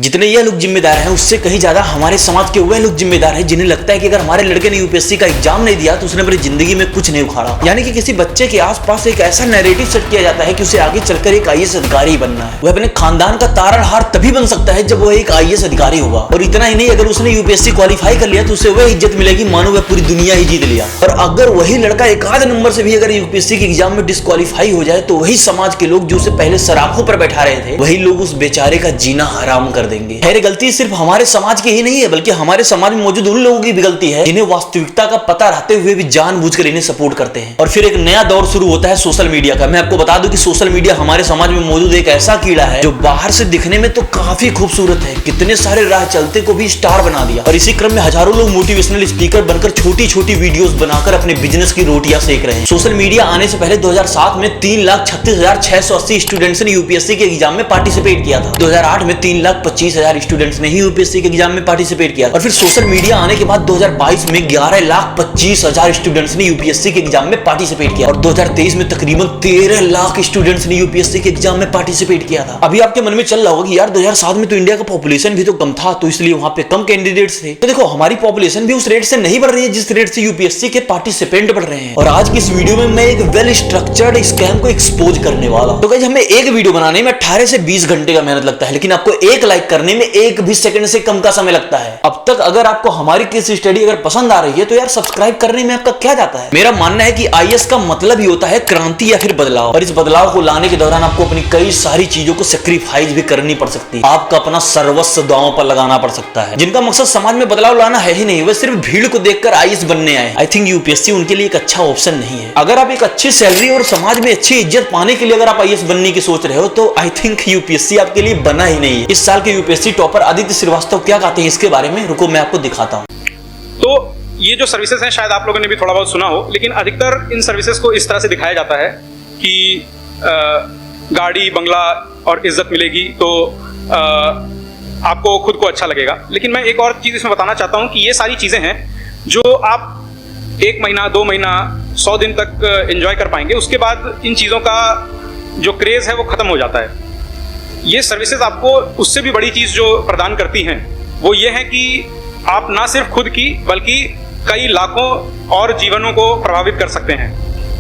जितने ये लोग जिम्मेदार हैं उससे कहीं ज्यादा हमारे समाज के वह लोग जिम्मेदार हैं जिन्हें लगता है कि अगर हमारे लड़के ने यूपीएससी का एग्जाम नहीं दिया तो उसने अपनी जिंदगी में कुछ नहीं उखाड़ा। यानी कि किसी बच्चे के आसपास एक ऐसा नैरेटिव सेट किया जाता है कि उसे आगे चलकर एक आईएएस अधिकारी बनना है। वह अपने खानदान का तारणहार तभी बन सकता है जब वह एक आईएएस अधिकारी होगा। और इतना ही नहीं, अगर उसने यूपीएससी क्वालिफाई कर लिया तो उसे वह इज्जत मिलेगी मानो वह पूरी दुनिया ही जीत लिया। और अगर वही लड़का एक आध नंबर से भी अगर यूपीएससी के एग्जाम में डिस्क्वालीफाई हो जाए तो वही समाज के लोग जो उसे पहले सराखों पर बैठा रहे थे वही लोग उस बेचारे का जीना हराम कर देंगे। खैर, गलती सिर्फ हमारे समाज की ही नहीं है बल्कि हमारे समाज में मौजूद उन लोगों की भी गलती है जिन्हें वास्तविकता का पता रहते हुए भी जानबूझकर इन्हें सपोर्ट करते हैं। और फिर एक नया दौर शुरू होता है सोशल मीडिया का। मैं आपको बता दूं कि सोशल मीडिया हमारे समाज में मौजूद एक ऐसा कीड़ा है जो बाहर से दिखने में तो काफी खूबसूरत है, कितने सारे राह चलते को भी स्टार बना दिया। और इसी क्रम में हजारों लोग मोटिवेशनल स्पीकर बनकर छोटी छोटी वीडियोस बनाकर अपने बिजनेस की रोटियां सेक रहे हैं। सोशल मीडिया आने से पहले 2007 में 3,36,680 स्टूडेंट्स ने यूपीएससी के एग्जाम में पार्टिसिपेट किया था। 2008 में 3,25,000 स्टूडेंट्स ने ही यूपीएससी के एग्जाम में पार्टिसिपेट किया। और फिर सोशल मीडिया आने के बाद 2022 में 11,25,000 स्टूडेंट्स ने यूपीएससी के एग्जाम में पार्टिसिपेट किया। और 2023 में तकरीबन 13 लाख स्टूडेंट्स ने यूपीएससी के एग्जाम में पार्टिसिपेट किया था। अभी आपके मन में चल रहा होगा कि यार 2007 में तो इंडिया का पॉपुलेशन भी तो कम था तो इसलिए वहां पे कम कैंडिडेट्स थे। तो देखो, हमारी पॉपुलेशन भी उस रेट से नहीं बढ़ रही है जिस रेट से यूपीएससी के पार्टिसिपेंट बढ़ रहे हैं। और आज की इस वीडियो में मैं एक वेल स्ट्रक्चर्ड स्कैम को एक्सपोज करने वाला हूं। तो गाइस, हमें एक वीडियो बनाने में 18 से 20 घंटे का मेहनत लगता है, लेकिन आपको एक लाइक करने में एक भी सेकंड से कम का समय लगता है। अब तक अगर आपको हमारी केस स्टडी अगर पसंद आ रही है तो यार सब्सक्राइब करने में आपका क्या जाता है। मेरा मानना है कि आईएएस का मतलब ही होता है क्रांति या फिर बदलाव। और इस बदलाव को लाने के दौरान आपको अपनी कई सारी चीजों को सेक्रीफाइस भी करनी पड़ सकती है। आपका अपना सर्वस्व दांव पर लगाना पड़ सकता है। जिनका मकसद समाज में बदलाव लाना है ही नहीं, वह सिर्फ भीड़ को देखकर आईएएस बनने आए। आई थिंक यूपीएससी उनके लिए एक अच्छा ऑप्शन नहीं है। अगर आप एक अच्छी सैलरी और समाज में अच्छी इज्जत पाने के लिए अगर आप आईएएस बनने की सोच रहे हो तो आई थिंक यूपीएससी आपके लिए बना ही नहीं है। इस साल के यूपीएससी टॉपर आदित्य श्रीवास्तव क्या कहते हैं इसके बारे में रुको मैं आपको दिखाता हूं। तो ये जो सर्विसेज हैं शायद आप लोगों ने भी थोड़ा बहुत सुना हो, लेकिन अधिकतर इन सर्विसेज को इस तरह से दिखाया जाता है कि गाड़ी बंगला और इज्जत मिलेगी तो आपको खुद को अच्छा लगेगा। लेकिन मैं एक और चीज़ इसमें बताना चाहता हूँ कि ये सारी चीज़ें हैं जो आप 1 महीना 2 महीना 100 दिन तक एंजॉय कर पाएंगे, उसके बाद इन चीज़ों का जो क्रेज़ है वो ख़त्म हो जाता है। ये सर्विसेज आपको उससे भी बड़ी चीज़ जो प्रदान करती हैं वो ये है कि आप ना सिर्फ खुद की बल्कि कई लाखों और जीवनों को प्रभावित कर सकते हैं।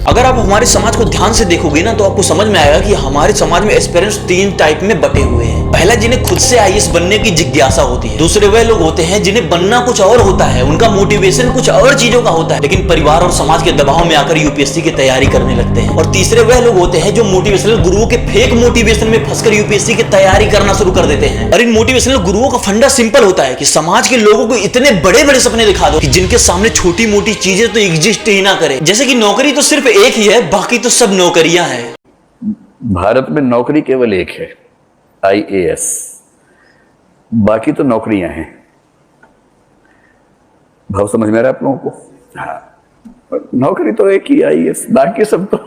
अगर आप हमारे समाज को ध्यान से देखोगे ना तो आपको समझ में आएगा कि हमारे समाज में एस्पिरेंट्स 3 टाइप में बटे हुए हैं। पहला, जिन्हें खुद से आईएएस बनने की जिज्ञासा होती है। दूसरे वह लोग होते हैं जिन्हें बनना कुछ और होता है, उनका मोटिवेशन कुछ और चीजों का होता है, लेकिन परिवार और समाज के दबाव में आकर यूपीएससी की तैयारी करने लगते हैं। और तीसरे वह लोग होते हैं जो मोटिवेशनल गुरुओं के फेक मोटिवेशन में फंसकर यूपीएससी की तैयारी करना शुरू कर देते हैं। और इन मोटिवेशनल गुरुओं का फंडा सिंपल होता है कि समाज के लोगों को इतने बड़े बड़े सपने दिखा दो कि जिनके सामने छोटी मोटी चीजें तो एग्जिस्ट ही ना करे। जैसे कि नौकरी तो सिर्फ एक ही है, बाकी तो सब नौकरियां हैं। भारत में नौकरी केवल एक है, आईएएस, बाकी तो नौकरियां हैं। भाव समझ में आ रहा है आप लोगों को? हाँ, नौकरी तो एक ही आईएएस, बाकी सब तो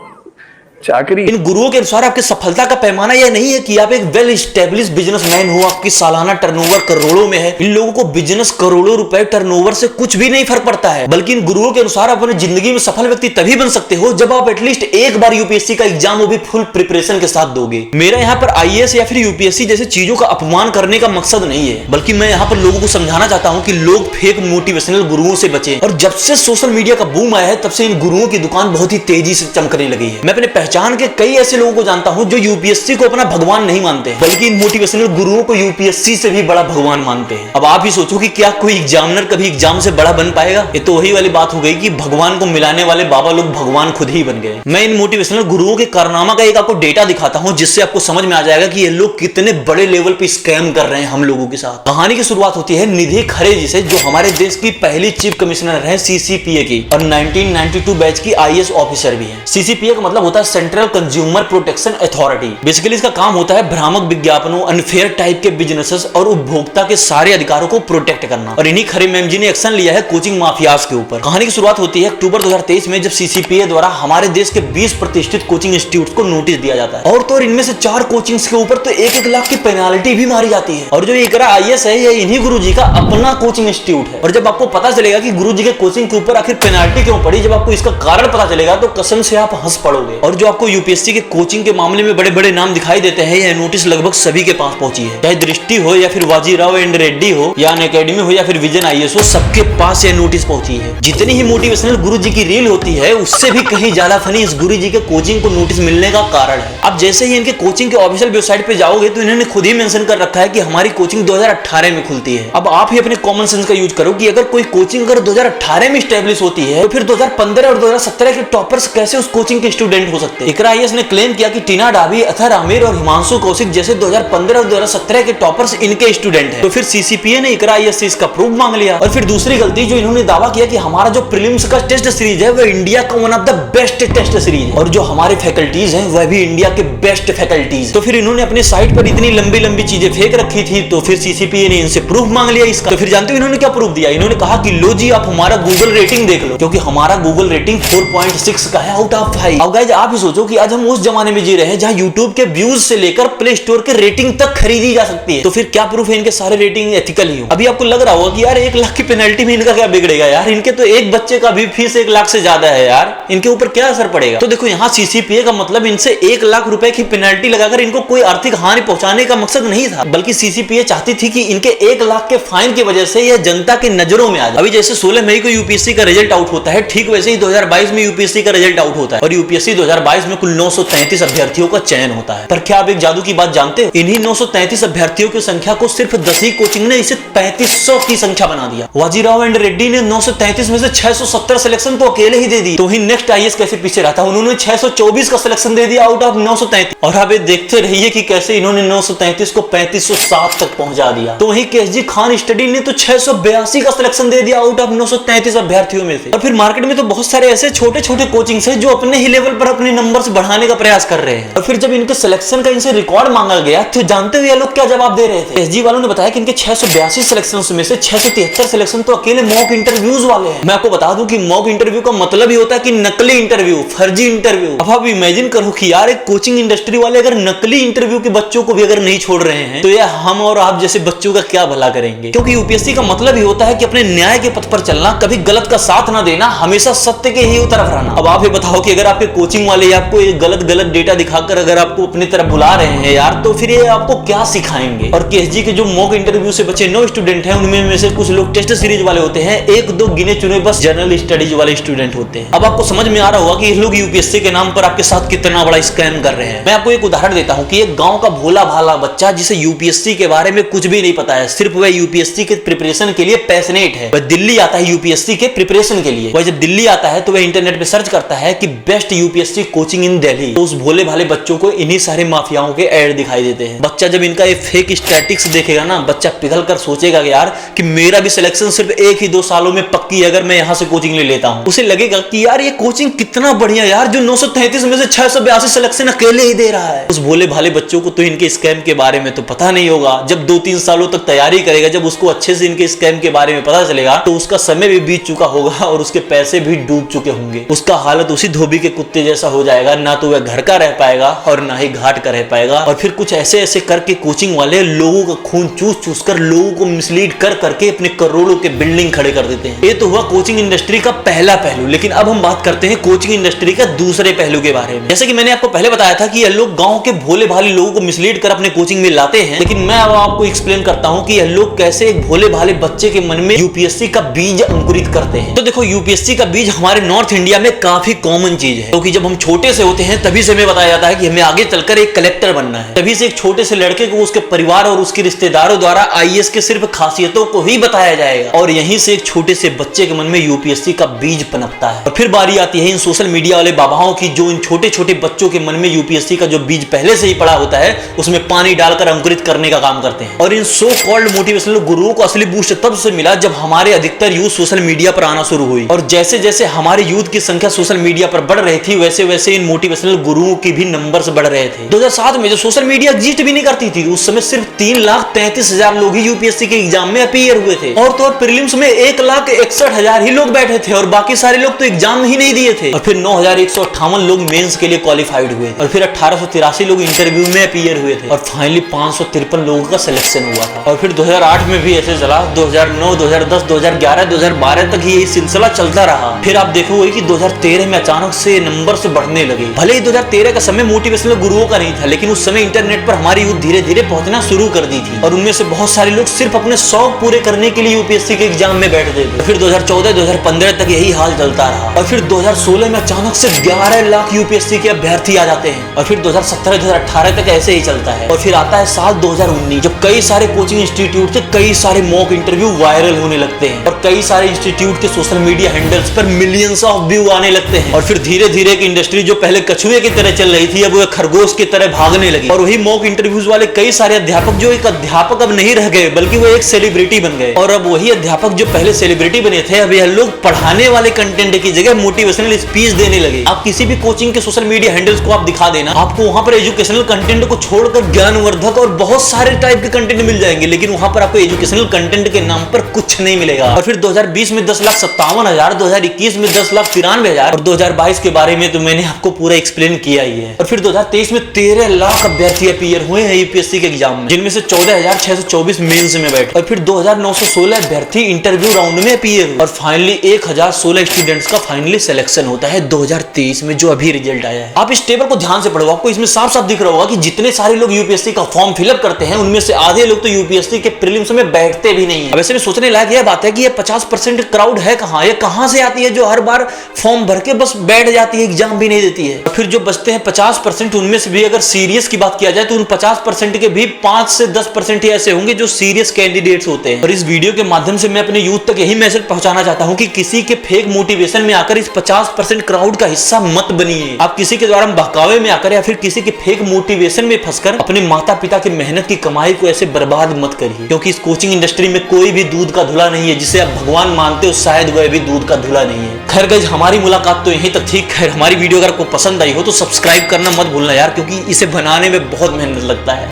चाकरी। इन गुरुओं के अनुसार आपकी सफलता का पैमाना यह नहीं है कि आप एक वेल एस्टेब्लिश बिजनेसमैन हो, आपकी सालाना टर्नओवर करोड़ों में है। इन लोगों को बिजनेस करोड़ों रुपए टर्नओवर से कुछ भी नहीं फर्क पड़ता है, बल्कि इन गुरुओं के अनुसार आप अपनी जिंदगी में सफल व्यक्ति तभी बन सकते हो जब आप एटलीस्ट एक बार यूपीएससी का एग्जाम वो भी फुल प्रिपरेशन के साथ दोगे। मेरा यहाँ पर आईएएस या फिर यूपीएससी जैसी चीजों का अपमान करने का मकसद नहीं है, बल्कि मैं यहाँ पर लोगों को समझाना चाहता हूँ कि लोग फेक मोटिवेशनल गुरुओं से बचें। और जब से सोशल मीडिया का बूम आया है तब से इन गुरुओं की दुकान बहुत ही तेजी से चमकने लगी है। मैं अपने पहचान के कई ऐसे लोगों को जानता हूं जो यूपीएससी को अपना भगवान नहीं मानते, बल्कि इन मोटिवेशनल गुरुओं को यूपीएससी से भी बड़ा भगवान मानते हैं। अब आप ही सोचो कि क्या कोई एग्जामिनर कभी एग्जाम से बड़ा बन पाएगा? ये तो वही वाली बात हो गई कि भगवान को मिलाने वाले बाबा लोग भगवान खुद ही बन गए। मैं इन मोटिवेशनल गुरुओं के कारनामा का एक आपको डेटा दिखाता हूं जिससे आपको समझ में आ जाएगा कि ये लोग कितने बड़े लेवल पे स्कैम कर रहे हैं हम लोगों के साथ। कहानी की शुरुआत होती है निधि खरे जी से, जो हमारे देश की पहली चीफ कमिश्नर है सीसीपीए की और 1992 बैच की आईएएस ऑफिसर भी है। सीसीपीए का मतलब होता है central consumer protection authority. Basically इसका काम होता है भ्रामक विज्ञापनों, अनफेयर टाइप के बिजनेसेस और उपभोक्ता के सारे अधिकारों को प्रोटेक्ट करना। और इन्हीं खरे मैम जी ने एक्शन लिया है कोचिंग माफियाज के ऊपर। कहानी की शुरुआत होती है अक्टूबर 2023 में, जब सीसीपीए द्वारा हमारे देश के 20 प्रतिष्ठित कोचिंग इंस्टीट्यूट को नोटिस दिया जाता है। और तो इनमें से 4 कोचिंग्स के ऊपर तो 1-1 लाख की पेनाल्टी भी मारी जाती है। और जो इकरा आईएएस है, ये इन्हीं गुरुजी का अपना कोचिंग इंस्टीट्यूट है। और जब आपको पता चलेगा कि गुरुजी के कोचिंग के ऊपर आखिर पेनाल्टी क्यों पड़ी, जब आपको इसका कारण पता चलेगा तो कसम से आप हंस पड़ोगे। और जो आपको यूपीएससी के कोचिंग के मामले में बड़े बड़े नाम दिखाई देते हैं, यह नोटिस लगभग सभी के पास पहुंची है। चाहे दृष्टि हो या फिर वाजीराव एंड रेड्डी हो या अनअकैडमी हो या फिर विजन आईएएस हो, सबके पास यह नोटिस पहुंची है। जितनी ही मोटिवेशनल गुरु जी की रील होती है, उससे भी कहीं ज्यादा फनी इस गुरु जी के कोचिंग को नोटिस मिलने का कारण है। अब जैसे ही इनके कोचिंग के ऑफिशियल वेबसाइट पे जाओगे तो इन्होंने खुद ही मेंशन कर रखा है कि हमारी कोचिंग 2018 में खुलती है। अब आप ही अपने कॉमन सेंस का यूज करो कि अगर कोई कोचिंग अगर 2018 में स्टैब्लिश होती है तो फिर 2015 और 2017 के टॉपर्स कैसे उस कोचिंग के स्टूडेंट हो सकते हैं। इकरा आईएएस ने क्लेम किया कि टीना डाबी, अथर आमिर और हिमांशु कौशिक जैसे 2015 और 2017 के टॉपर्स इनके स्टूडेंट हैं। तो फिर सीसीपीए ने इकरा आईएएस से इसका प्रूफ मांग लिया। और फिर दूसरी गलती जो इन्होंने दावा किया कि हमारा जो प्रीलिम्स का टेस्ट सीरीज है वह इंडिया का one of the best test series है और जो हमारे फैकल्टीज हैं वह भी इंडिया के बेस्ट फैकल्टीज। तो फिर इन्होंने अपने साइट पर इतनी लंबी लंबी चीजें फेंक रखी थी, तो फिर सीसीपीए ने इनसे प्रूफ मांग लिया इसका। तो फिर जानते हो इन्होंने क्या प्रूफ दिया? इन्होंने कहा कि लो जी आप हमारा गूगल रेटिंग देख लो, क्योंकि हमारा गूगल रेटिंग 4.6 का है आउट ऑफ 5। अब गाइस आप ही सोचो कि आज हम उस जमाने में जी रहे हैं जहां यूट्यूब के व्यूज से लेकर प्ले स्टोर के रेटिंग तक खरीदी जा सकती है। तो फिर क्या प्रूफ है इनके सारे रेटिंग एथिकल ही हो? अभी आपको लग रहा होगा कि यार 1 लाख की पेनल्टी में इनका क्या बिगड़ेगा यार, इनके तो एक बच्चे का भी फीस 1 लाख से ज्यादा है यार, इनके ऊपर क्या असर पड़ेगा? तो देखो यहाँ सीसीपीए का मतलब इनसे 1 लाख रुपए की पेनल्टी लगाकर इनको कोई आर्थिक हानि पहुंचाने का मकसद नहीं था, बल्कि सीसीपीए चाहती थी कि इनके 1 लाख के फाइन की वजह से यह जनता की नजरों में आ जाए। अभी जैसे 16 मई को यूपीएससी का रिजल्ट आउट होता है, ठीक वैसे ही 2022 में यूपीएससी का रिजल्ट आउट होता है और यूपीएससी 2022 में कुल 933 अभ्यर्थियों का चयन होता है। पर क्या आप एक जादू की बात जानते हो? इन्हीं 933 अभ्यर्थियों की संख्या को सिर्फ 10 ही कोचिंग ने इसे 3500 की संख्या बना दिया। वाजीराव एंड रेड्डी ने 933 में से 670 सिलेक्शन तो अकेले ही दे दी। तो ही नेक्स्ट आईएएस कैसे पीछे रहा था, उन्होंने 624 का सिलेक्शन दे दिया आउट ऑफ 933। और आप देखते रहिए कि कैसे इन्होंने 933 को 3507 तक पहुंचा दिया। तो वही केएसजी खान स्टडी ने तो 682 का सिलेक्शन दे दिया आउट ऑफ 933 अभ्यर्थियों में से। और फिर मार्केट में तो बहुत सारे ऐसे छोटे छोटे कोचिंग्स हैं जो अपने ही लेवल पर अपने नंबर्स बढ़ाने का प्रयास कर रहे हैं। और फिर जब इनके सिलेक्शन का इनसे रिकॉर्ड मांगा गया तो जानते हुए ये लोग क्या जवाब दे रहे थे? एसजी वालों ने बताया कि इनके 682 सिलेक्शंस में से 673 सिलेक्शन तो अकेले मॉक इंटरव्यूज वाले हैं। मैं आपको बता दूं कि मॉक इंटरव्यू का मतलब ही होता है कि नकली इंटरव्यू, फर्जी इंटरव्यू। अब आप इमेजिन करो कि यार एक कोचिंग इंडस्ट्री वाले अगर नकली इंटरव्यू के बच्चों को भी अगर नहीं छोड़ रहे हैं तो यह हम और आप जैसे बच्चों का क्या भला करेंगे? क्योंकि यूपीएससी का मतलब ही होता है कि अपने न्याय के पथ पर चलना, कभी गलत का साथ ना देना, हमेशा सत्य के ही तरफ रहना। अब आप ये बताओ कि अगर आपके कोचिंग वाले आपको एक गलत डेटा दिखाकर अगर आपको अपनी तरफ बुला रहे हैं यार, तो फिर ये आपको क्या सिखाएंगे? और केएसजी के जो मॉक इंटरव्यू से बचे 9 स्टूडेंट हैं, उनमें में से कुछ लोग टेस्ट सीरीज वाले होते हैं, 1-2 गिने चुने बस जनरल स्टडीज वाले स्टूडेंट होते हैं। अब आपको समझ में आ रहा होगा कि ये लोग यूपीएससी के नाम पर आपके साथ कितना बड़ा स्कैम कर रहे हैं। मैं आपको एक उदाहरण देता हूं कि एक गांव का भोला भाला बच्चा जिसे यूपीएससी के बारे में कुछ भी नहीं पता है, सिर्फ वह यूपीएससी के प्रिपरेशन के लिए पैशनेट है, वह दिल्ली आता है यूपीएससी के प्रिपरेशन के लिए। वह जब दिल्ली आता है तो वह इंटरनेट पे सर्च करता है कि बेस्ट यूपीएससी कोचिंग इन दिल्ली, तो उस भोले भाले बच्चों को इन्हीं सारे माफियाओं के ऐड दिखाई देते हैं। बच्चा जब इनका ये फेक स्टैटिक्स देखेगा ना, बच्चा पिघल कर सोचेगा कि यार कि मेरा भी सिलेक्शन सिर्फ 1 ही 2 सालों में पक्की है अगर मैं यहाँ से कोचिंग ले लेता हूँ। उसे लगेगा कि यार ये कोचिंग कितना बढ़िया यार, जो 933 में से 682 सिलेक्शन अकेले ही दे रहा है। उस भोले भाले बच्चों को तो इनके स्कैम के बारे में तो पता नहीं होगा। जब 2-3 सालों तक तैयारी करेगा, जब उसको अच्छे से इनके स्कैम के बारे में पता चलेगा तो उसका समय भी बीत चुका होगा और उसके पैसे भी डूब चुके होंगे। उसका हालत उसी धोबी के कुत्ते जैसा हो जाएगा, ना तो वह घर का रह पाएगा और ना ही घाट का रह पाएगा। और फिर कुछ ऐसे ऐसे करके कोचिंग वाले लोगों का खून चूस चूस कर, लोगों को मिसलीड कर करके अपने करोड़ों के बिल्डिंग खड़े कर देते हैं। ये तो हुआ कोचिंग इंडस्ट्री का पहला पहलू, लेकिन अब हम बात करते हैं कोचिंग इंडस्ट्री का दूसरे पहलू के बारे में। जैसे कि मैंने आपको पहले बताया था कि ये लोग गांव के भोले भाले लोगों को मिसलीड कर अपने कोचिंग में लाते हैं, लेकिन मैं अब आपको एक्सप्लेन करता हूं कि यह लोग कैसे एक भोले भाले बच्चे के मन में यूपीएससी का बीज अंकुरित करते हैं। तो देखो यूपीएससी का बीज हमारे नॉर्थ इंडिया में काफी कॉमन चीज है, क्योंकि जब हम छोटे से होते हैं तभी से हमें बताया जाता है कि हमें आगे चलकर एक कलेक्टर बनना है। तभी से एक छोटे से लड़के को उसके परिवार और उसके रिश्तेदारों द्वारा आईएएस के सिर्फ खासियतों को ही बताया जाएगा और यहीं से एक छोटे से बच्चे के मन में यूपीएससी का बीज पनपता है। और फिर बारी आती है इन सोशल मीडिया वाले बाबाओं की, जो इन छोटे छोटे बच्चों के मन में यूपीएससी का जो बीज पहले से ही पड़ा होता है उसमें पानी डालकर अंकुरित करने का काम करते हैं। और इन सो कॉल्ड मोटिवेशनल गुरुओं को असली बूस्ट तब से मिला जब हमारे अधिकतर यूथ सोशल मीडिया पर आना शुरू हुई। और जैसे जैसे हमारे यूथ की संख्या सोशल मीडिया पर बढ़ रही थी, वैसे वैसे इन मोटिवेशनल गुरुओं की भी नंबर्स बढ़ रहे थे। 2007 में जो सोशल मीडिया एग्जिस्ट भी नहीं करती थी, उस समय सिर्फ 3,33,000 लोग ही यूपीएससी के एग्जाम में अपीयर हुए थे। और तो और प्रीलिम्स में 1,61,000 ही लोग बैठे थे और बाकी सारे लोग तो एग्जाम ही नहीं दिए थे। और फिर 9,158 लोग मेंस के लिए क्वालिफाइड हुए और फिर 1,883 लोग इंटरव्यू में अपीयर हुए थे और फाइनली 553 लोगों का सिलेक्शन हुआ था। और फिर 2008 में भी ऐसे चला, 2009, 2010, 2011, 2012 तक ही यही सिलसिला चलता रहा। फिर आप देखोगे कि 2013 में अचानक से नंबर से बढ़ने बढ़ने लगे। भले ही 2013 का समय मोटिवेशनल गुरुओं का नहीं था, लेकिन उस समय इंटरनेट पर हमारी यूथ धीरे धीरे पहुंचना शुरू कर दी थी और उनमें से बहुत सारे लोग सिर्फ अपने शौक पूरे करने के लिए यूपीएससी के एग्जाम में बैठते थे। फिर 2014-2015 तक यही हाल चलता रहा और फिर 2016 में अचानक से 11 लाख यूपीएससी के अभ्यर्थी आ जाते हैं और फिर 2017-2018 तक ऐसे ही चलता है और फिर आता है साल 2019, जब कई सारे कोचिंग इंस्टीट्यूट से कई सारे मॉक इंटरव्यू वायरल होने लगते हैं और कई सारे इंस्टीट्यूट के सोशल मीडिया हैंडल्स पर मिलियंस ऑफ व्यू आने लगते हैं और फिर धीरे धीरे एक इंडस्ट्री जो पहले कछुए की तरह चल रही थी अब वो खरगोश की तरह भागने लगी और वही मॉक इंटरव्यूज वाले कई सारे अध्यापक जो एक अध्यापक अब नहीं रह गए बल्कि वो एक सेलिब्रिटी बन गए और अब वही अध्यापक जो पहले सेलिब्रिटी बने थे अब यह लोग पढ़ाने वाले कंटेंट की जगह मोटिवेशनल स्पीच देने लगे। आप किसी भी कोचिंग के सोशल मीडिया हैंडल्स को आप दिखा देना, आपको वहां पर एजुकेशनल कंटेंट को छोड़कर ज्ञानवर्धक और बहुत सारे टाइप के कंटेंट मिल जाएंगे, लेकिन वहां पर आपको एजुकेशनल कंटेंट के नाम पर कुछ नहीं मिलेगा। और फिर 2020 में 10,57,000, 2021 में 10,93,000 और 2022 के बारे में तो मैंने आपको पूरा एक्सप्लेन किया ही है। और फिर 2023 में 13 लाख अभ्यर्थी अपीयर हुए हैं यूपीएससी के एग्जाम में, जिनमें से 14,624 मेंस में बैठे और फिर 2,916 अभ्यर्थी इंटरव्यू राउंड में अपीयर हुए और फाइनली 1,016 स्टूडेंट्स का फाइनली सिलेक्शन होता है 2023 में, जो अभी रिजल्ट आया है। आप इस टेबल को ध्यान से पढ़ो, आपको इसमें साफ साफ दिख रहा होगा कि जितने सारे लोग यूपीएससी का फॉर्म फिलअप करते हैं उनमें से आधे लोग तो यूपीएससी के प्रीलिम्स में बैठते भी नहीं है। वैसे भी सोचने लायक यह बात है कि ये 50% क्राउड है कहां, ये कहां से आती है जो हर बार फॉर्म भर के बस बैठ जाती है, एग्जाम भी नहीं देती है। फिर जो बचते हैं 50%, उनमें से भी अगर सीरियस की बात किया जाए तो उन 50% के भी 5 से 10% ही ऐसे होंगे जो सीरियस कैंडिडेट्स होते हैं। और इस वीडियो के माध्यम से मैं अपने यूथ तक यही मैसेज पहुंचाना चाहता हूं कि किसी के फेक मोटिवेशन में आकर इस 50% क्राउड का हिस्सा मत बनिए। आप किसी के द्वारा बहकावे में आकर या फिर किसी के फेक मोटिवेशन में फंसकर अपने माता पिता की मेहनत की कमाई को ऐसे बर्बाद मत करिए, क्योंकि इस कोचिंग इंडस्ट्री में कोई भी दूध का धुला नहीं है। जिसे आप भगवान मानते हो शायद वह भी दूध का धुला नहीं है। खैर गाइस, हमारी मुलाकात तो यहीं तक थी। खैर, हमारी वीडियो अगर आपको पसंद आई हो तो सब्सक्राइब करना मत भूलना यार, क्योंकि इसे बनाने में बहुत मेहनत लगता है।